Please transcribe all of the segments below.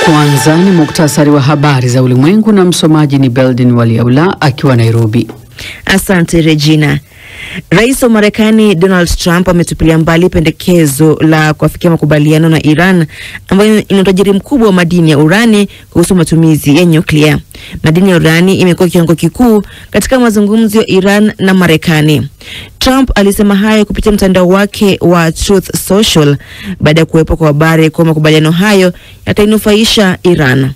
Kwanza ni muktasari wa habari za ulimwengu na msomaji ni Beldin Waliaula akiwa Nairobi. Asante Regina. Rais wa Marekani Donald Trump ametupilia mbali pendekezo la kuafikia makubaliano na Iran ambayo ina utajiri mkubwa wa madini ya urani kuhusu matumizi ya nyuklia. Madini ya urani imekuwa kiwango kikuu katika mazungumzo ya Iran na Marekani. Trump alisema hayo kupitia mtandao wake wa Truth Social baada ya kuwepo kwa habari kwa makubaliano hayo yatainufaisha Iran.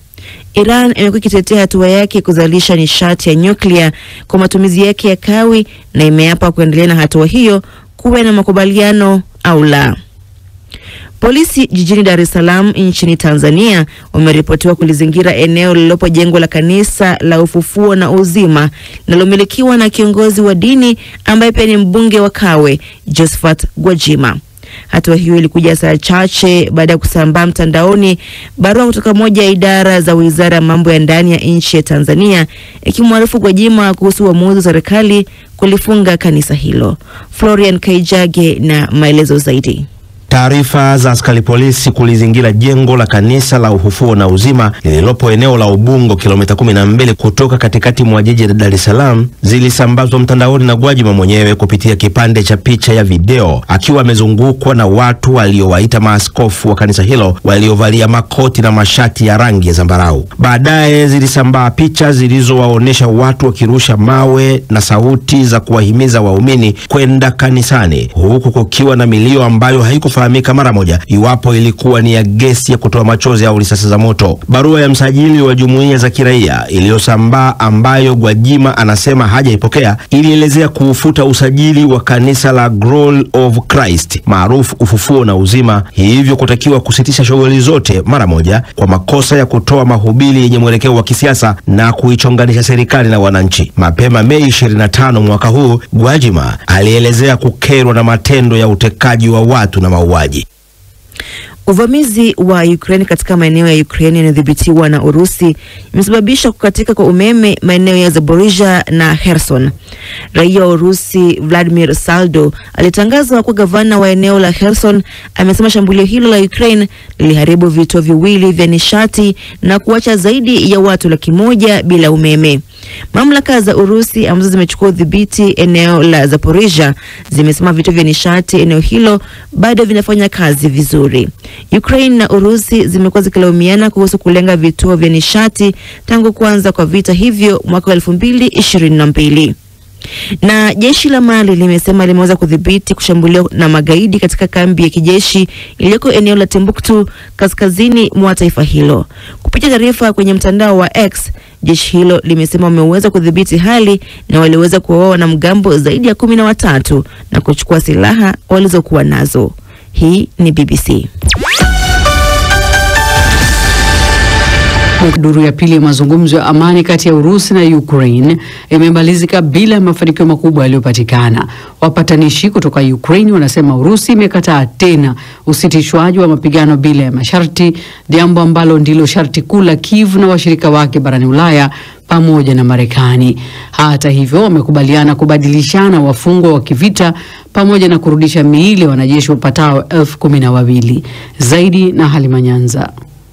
Iran imekuwa ikitetea hatua yake kuzalisha nishati ya nyuklia kwa matumizi yake ya kawi na imeapa kuendelea na hatua hiyo kuwe na makubaliano au la. Polisi jijini Dar es Salaam nchini Tanzania wameripotiwa kulizingira eneo lililopo jengo la kanisa la Ufufuo na Uzima linalomilikiwa na kiongozi wa dini ambaye pia ni mbunge wa Kawe, Josephat Gwajima. Hatua hiyo ilikuja saa chache baada ya kusambaa mtandaoni barua kutoka moja ya idara za Wizara ya Mambo ya Ndani ya nchi ya Tanzania ikimwarifu Gwajima kuhusu uamuzi wa serikali kulifunga kanisa hilo. Florian Kaijage na maelezo zaidi. Taarifa za askari polisi kulizingira jengo la kanisa la Ufufuo na Uzima lililopo eneo la Ubungo kilomita 12 kutoka katikati mwa jiji la Dar es Salaam zilisambazwa mtandaoni na Gwajima mwenyewe kupitia kipande cha picha ya video akiwa amezungukwa na watu waliowaita maaskofu wa kanisa hilo waliovalia makoti na mashati ya rangi ya zambarau. Baadaye zilisambaa picha zilizowaonesha watu wakirusha mawe na sauti za kuwahimiza waumini kwenda kanisani, huku kukiwa na milio ambayo haikufahamika mara moja iwapo ilikuwa ni ya gesi ya kutoa machozi au risasi za moto. Barua ya msajili wa jumuiya za kiraia iliyosambaa ambayo Gwajima anasema hajaipokea ilielezea kufuta usajili wa kanisa la Glory of Christ maarufu Ufufuo na Uzima, hivyo kutakiwa kusitisha shughuli zote mara moja kwa makosa ya kutoa mahubiri yenye mwelekeo wa kisiasa na kuichonganisha serikali na wananchi. Mapema Mei 25 mwaka huu, Gwajima alielezea kukerwa na matendo ya utekaji wa watu na mauaji. Uvamizi wa Ukraine katika maeneo ya Ukraine yanayodhibitiwa na Urusi imesababisha kukatika kwa umeme maeneo ya Zaporizhia na Kherson. Raia wa Urusi Vladimir Saldo alitangazwa kuwa gavana wa eneo la Kherson amesema shambulio hilo la Ukraine liliharibu vituo viwili vya nishati na kuacha zaidi ya watu 100,000 bila umeme. Mamlaka za Urusi ambazo zimechukua udhibiti eneo la Zaporizhia zimesema vituo vya nishati eneo hilo bado vinafanya kazi vizuri. Ukraine na Urusi zimekuwa zikilaumiana kuhusu kulenga vituo vya nishati tangu kuanza kwa vita hivyo mwaka 2022. Na jeshi la Mali limesema limeweza kudhibiti kushambuliwa na magaidi katika kambi ya kijeshi iliyoko eneo la Timbuktu kaskazini mwa taifa hilo. Kupitia taarifa kwenye mtandao wa X, jeshi hilo limesema wameweza kudhibiti hali na waliweza kuwaua wanamgambo zaidi ya 13 na kuchukua silaha walizokuwa nazo. Hii ni BBC. Duru ya pili ya mazungumzo ya amani kati ya Urusi na Ukraine imemalizika bila mafanikio makubwa yaliyopatikana. Wapatanishi kutoka Ukraine wanasema Urusi imekataa tena usitishwaji wa mapigano bila ya masharti, jambo ambalo ndilo sharti kuu la Kiev na washirika wake barani Ulaya pamoja na Marekani. Hata hivyo wamekubaliana kubadilishana wafungwa wa kivita pamoja na kurudisha miili ya wanajeshi wapatao 12,000. Zaidi na Halima Nyanza.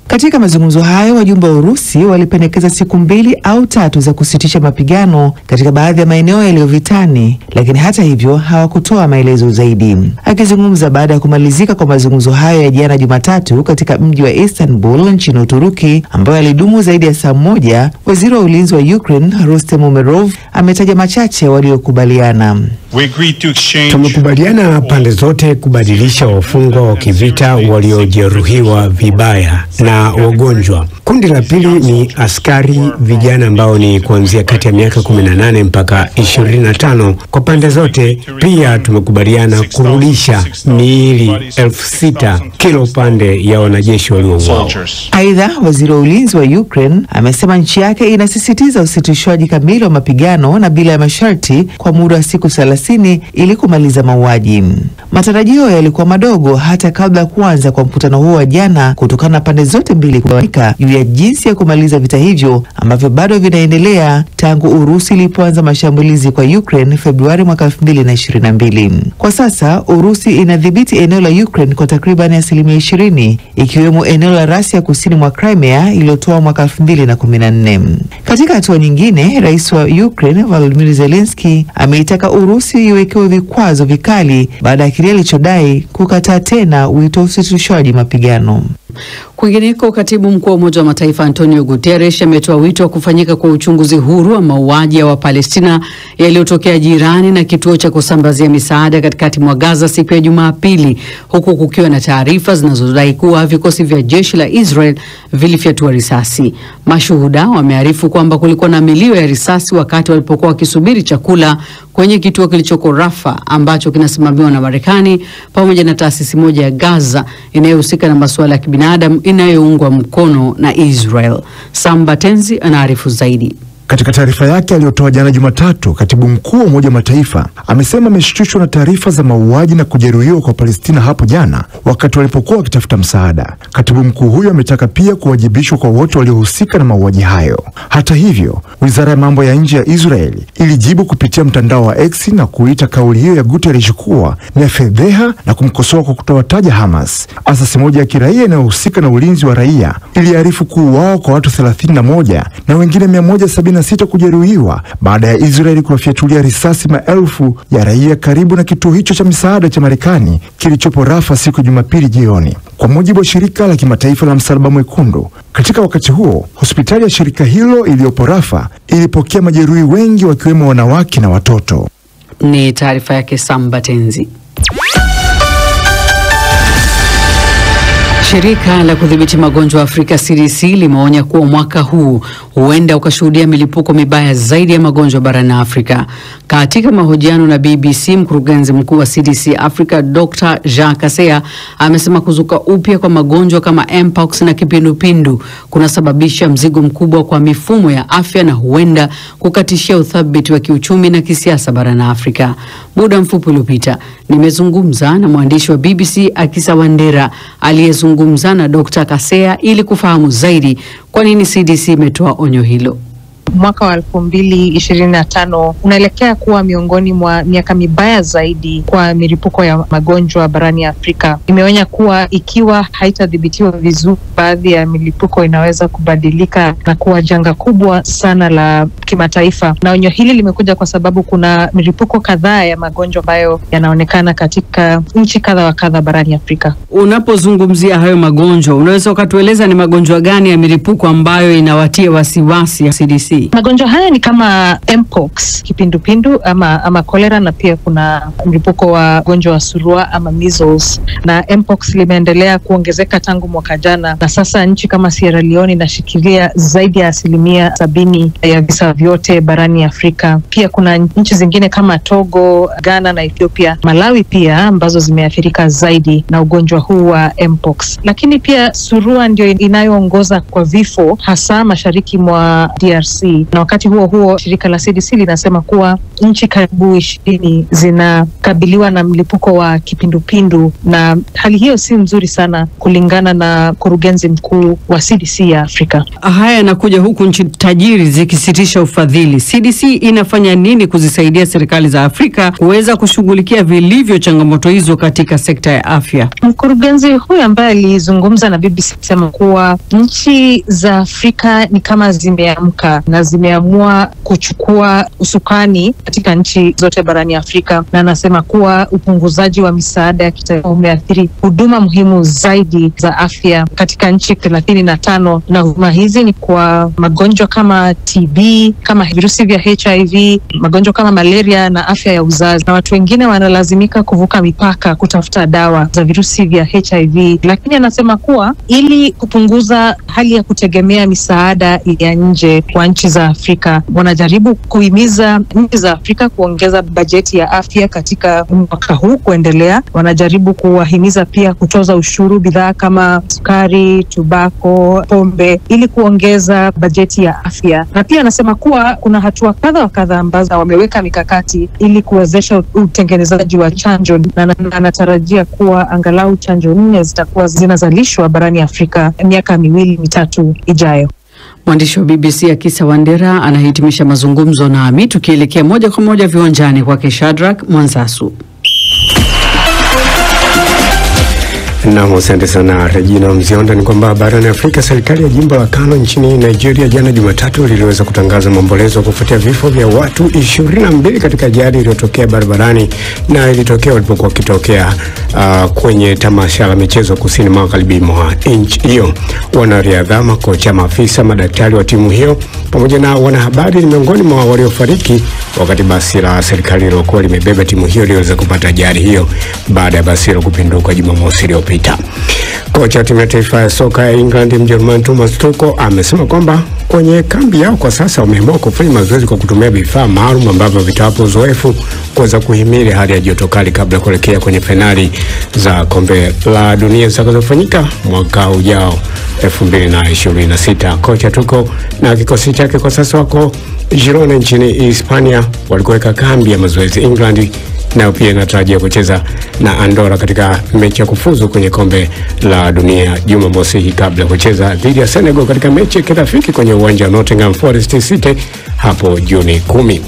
Katika mazungumzo hayo wajumbe wa Urusi walipendekeza siku 2 au 3 za kusitisha mapigano katika baadhi ya maeneo yaliyovitani, lakini hata hivyo hawakutoa maelezo zaidi. Akizungumza baada ya kumalizika kwa mazungumzo hayo ya jana Jumatatu katika mji wa Istanbul nchini Uturuki ambayo yalidumu zaidi ya saa moja, waziri wa ulinzi wa Ukraine Rustem Umerov ametaja machache waliokubaliana. Tumekubaliana pande zote kubadilisha wafungwa wa kivita waliojeruhiwa vibaya na wagonjwa. Kundi la pili ni askari vijana ambao ni kuanzia kati ya miaka 18 mpaka 25 kwa pande zote. Pia tumekubaliana kurudisha miili 6,000 kila upande ya wanajeshi waliouawa. Aidha, waziri wa ulinzi wa Ukraine amesema nchi yake inasisitiza usitishwaji kamili wa mapigano na bila ya masharti kwa muda wa siku 30 ili kumaliza mauaji. Matarajio yalikuwa madogo hata kabla kuanza kwa mkutano huo wa jana kutokana na pande zote zote mbili kuanika juu ya jinsi ya kumaliza vita hivyo ambavyo bado vinaendelea tangu Urusi ilipoanza mashambulizi kwa Ukraine Februari mwaka 2022. Kwa sasa Urusi inadhibiti eneo la Ukraine kwa takriban 20%, ikiwemo eneo la Russia kusini mwa Crimea iliyotoa mwaka 2014. Katika hatua nyingine, rais wa Ukraine Volodymyr Zelensky ameitaka Urusi iwekewe vikwazo vikali baada ya kile alichodai kukataa tena wito wa usitishwaji mapigano. Kwingineko, katibu mkuu wa Umoja wa Mataifa Antonio Guterres ametoa wito wa kufanyika kwa uchunguzi huru wa mauaji ya Wapalestina yaliyotokea jirani na kituo cha kusambazia misaada katikati mwa Gaza siku ya Jumapili, huku kukiwa na taarifa zinazodai kuwa vikosi vya jeshi la Israel vilifyatua risasi. Mashuhuda wamearifu kwamba kulikuwa na milio ya risasi wakati walipokuwa wakisubiri chakula kwenye kituo kilichoko Rafa ambacho kinasimamiwa na Marekani pamoja na taasisi moja ya Gaza inayohusika na masuala ya kibinadamu inayoungwa mkono na Israel. Samba Tenzi anaarifu zaidi. Katika taarifa yake aliyotoa jana Jumatatu, katibu mkuu wa Umoja wa Mataifa amesema ameshtushwa na taarifa za mauaji na kujeruhiwa kwa Palestina hapo jana wakati walipokuwa wakitafuta msaada. Katibu mkuu huyo ametaka pia kuwajibishwa kwa wote waliohusika na mauaji hayo. Hata hivyo, Wizara ya Mambo ya Nje ya Israeli ilijibu kupitia mtandao wa X na kuita kauli hiyo ya Guterres kuwa ni ya fedheha na kumkosoa kwa kutowataja Hamas. Asasi moja ya kiraia inayohusika na ulinzi wa raia iliarifu kuuawa kwa watu 31 na wengine 176 kujeruhiwa baada ya Israeli kuwafyatulia risasi maelfu ya raia karibu na kituo hicho cha misaada cha Marekani kilichopo Rafa siku Jumapili jioni, kwa mujibu wa shirika la kimataifa la Msalaba Mwekundu. Katika wakati huo, hospitali ya shirika hilo iliyopo Rafa ilipokea majeruhi wengi wakiwemo wanawake na watoto. Ni taarifa yake Samba Tenzi. Shirika la kudhibiti magonjwa Afrika CDC limeonya kuwa mwaka huu huenda ukashuhudia milipuko mibaya zaidi ya magonjwa barani Afrika. Katika mahojiano na BBC, mkurugenzi mkuu wa CDC Africa Dr. Jean Kaseya amesema kuzuka upya kwa magonjwa kama Mpox na kipindupindu kunasababisha mzigo mkubwa kwa mifumo ya afya na huenda kukatishia uthabiti wa kiuchumi na kisiasa barani Afrika. Muda mfupi uliopita nimezungumza na mwandishi wa BBC Akisa Wandera aliyezungumza na Dr. Kaseya ili kufahamu zaidi kwa nini CDC imetoa onyo hilo. Mwaka wa 2025 unaelekea kuwa miongoni mwa miaka mibaya zaidi kwa milipuko ya magonjwa barani Afrika. Imeonya kuwa ikiwa haitadhibitiwa vizuri, baadhi ya milipuko inaweza kubadilika na kuwa janga kubwa sana la kimataifa. Na onyo hili limekuja kwa sababu kuna milipuko kadhaa ya magonjwa ambayo yanaonekana katika nchi kadha wa kadha barani Afrika. Unapozungumzia hayo magonjwa, unaweza ukatueleza ni magonjwa gani ya milipuko ambayo inawatia wasiwasi ya CDC? Magonjwa haya ni kama Mpox, kipindupindu ama cholera, na pia kuna mlipuko wa ugonjwa wa surua ama measles. Na Mpox limeendelea kuongezeka tangu mwaka jana, na sasa nchi kama Sierra Leone inashikilia zaidi ya 70% ya visa vyote barani Afrika. Pia kuna nchi zingine kama Togo, Ghana na Ethiopia, Malawi pia ambazo zimeathirika zaidi na ugonjwa huu wa Mpox. Lakini pia surua ndio inayoongoza kwa vifo hasa mashariki mwa DRC. Na wakati huo huo, shirika la CDC linasema kuwa nchi karibu 20 zinakabiliwa na mlipuko wa kipindupindu, na hali hiyo si nzuri sana kulingana na mkurugenzi mkuu wa CDC ya Afrika. Haya yanakuja huku nchi tajiri zikisitisha ufadhili. CDC inafanya nini kuzisaidia serikali za Afrika kuweza kushughulikia vilivyo changamoto hizo katika sekta ya afya? Mkurugenzi huyu ambaye alizungumza na BBC sema kuwa nchi za Afrika ni kama zimeamka na zimeamua kuchukua usukani katika nchi zote barani Afrika, na anasema kuwa upunguzaji wa misaada ya kitaifa umeathiri huduma muhimu zaidi za afya katika nchi 35, na huduma hizi ni kwa magonjwa kama TB, kama virusi vya HIV, magonjwa kama malaria na afya ya uzazi. Na watu wengine wanalazimika kuvuka mipaka kutafuta dawa za virusi vya HIV. Lakini anasema kuwa ili kupunguza hali ya kutegemea misaada ya nje kwa nchi nchi za Afrika. Wanajaribu kuhimiza nchi za Afrika kuongeza bajeti ya afya katika mwaka huu kuendelea. Wanajaribu kuwahimiza pia kutoza ushuru bidhaa kama sukari, tobako, pombe ili kuongeza bajeti ya afya. Na pia anasema kuwa kuna hatua kadha wa kadha ambazo wameweka mikakati ili kuwezesha utengenezaji wa chanjo, na anatarajia kuwa angalau chanjo 4 zitakuwa zinazalishwa barani Afrika miaka 2-3 ijayo. Mwandishi wa BBC Akisa Wandera anahitimisha mazungumzo nami, tukielekea moja kwa moja viwanjani kwake Shadrack Mwanzasu. Naam, asante sana Regina Mzionda. Ni kwamba barani Afrika, serikali ya jimbo la Kano nchini Nigeria jana Jumatatu liliweza kutangaza maombolezo kufuatia vifo vya watu 22 katika ajali iliyotokea barabarani na ilitokea walipokuwa wakitokea kwenye tamasha la michezo kusini magharibi mwa nchi hiyo. Wanariadha, makocha, maafisa, madaktari wa timu hiyo pamoja na wanahabari ni miongoni mwa waliofariki wakati basi la serikali lilokuwa limebeba timu hiyo liweza kupata ajali hiyo baada ya basi hilo kupinduka Jumamosi iliyopita. Kocha wa timu ya taifa ya soka ya England Mjerumani Thomas Tuchel amesema kwamba kwenye kambi yao kwa sasa wameamua kufanya mazoezi kwa kutumia vifaa maalum ambavyo vitawapa uzoefu kuweza kuhimili hali ya joto kali kabla kuelekea kwenye finali za kombe la dunia zitakazofanyika mwaka ujao 2026. Kocha Tuchel na kikosi chake kwa sasa wako Girona nchini Hispania walikuweka kambi ya mazoezi England, na pia inatarajia kucheza na Andorra katika mechi ya kufuzu kwenye kombe la dunia Jumamosi hii kabla ya kucheza dhidi ya Senegal katika mechi ya kirafiki kwenye uwanja wa Nottingham Forest City hapo Juni 10.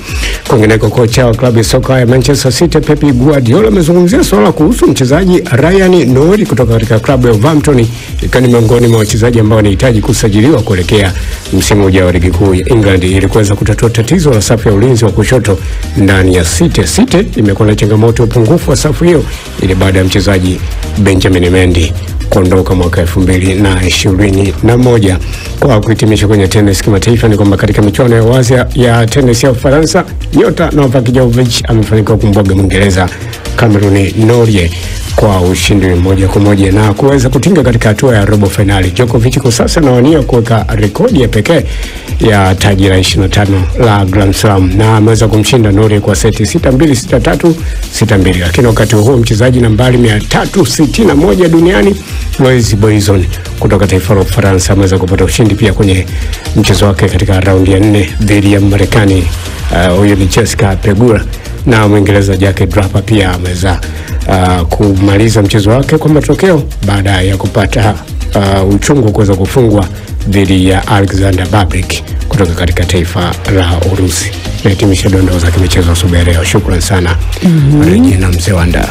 Kwingineko, kocha wa klabu ya soka ya Manchester City Pep Guardiola amezungumzia swala kuhusu mchezaji Ryan Nouri kutoka katika klabu ya Wolverhampton, ikiwa ni miongoni mwa wachezaji ambao wanahitaji kusajiliwa kuelekea msimu ujao wa ligi kuu ya England ili kuweza kutatua tatizo la safu ya ulinzi wa kushoto ndani ya City. City imekuwa na changamoto ya upungufu wa safu hiyo ili baada ya mchezaji Benjamin Mendy kuondoka mwaka 2021. Kwa kuhitimisha kwenye tennis kimataifa ni kwamba katika michuano ya wazi ya tennis ya Ufaransa, nyota Novak Djokovic amefanikiwa kumbwaga Mwingereza Cameron Norrie kwa ushindi 1-1 na kuweza kutinga katika hatua ya robo finali. Djokovic kwa sasa anawania kuweka rekodi ya pekee ya taji la 25 la Grand Slam na ameweza kumshinda Norrie kwa seti 6-2, 6-3, 6-2. Lakini wakati huo mchezaji nambari 361 duniani Louise Boizon kutoka taifa la Ufaransa ameweza kupata ushindi pia kwenye mchezo wake katika raundi ya 4 dhidi ya Marekani. Huyo ni Jessica Pegula, na Mwingereza Jackie Draper pia ameweza kumaliza mchezo wake kwa matokeo baada ya kupata uchungu kuweza kufungwa dhidi ya Alexander Bublik kutoka katika taifa la Urusi. Nahitimisha dondoo za kimichezo asubuhi leo. Shukrani sana Regina Mzewanda.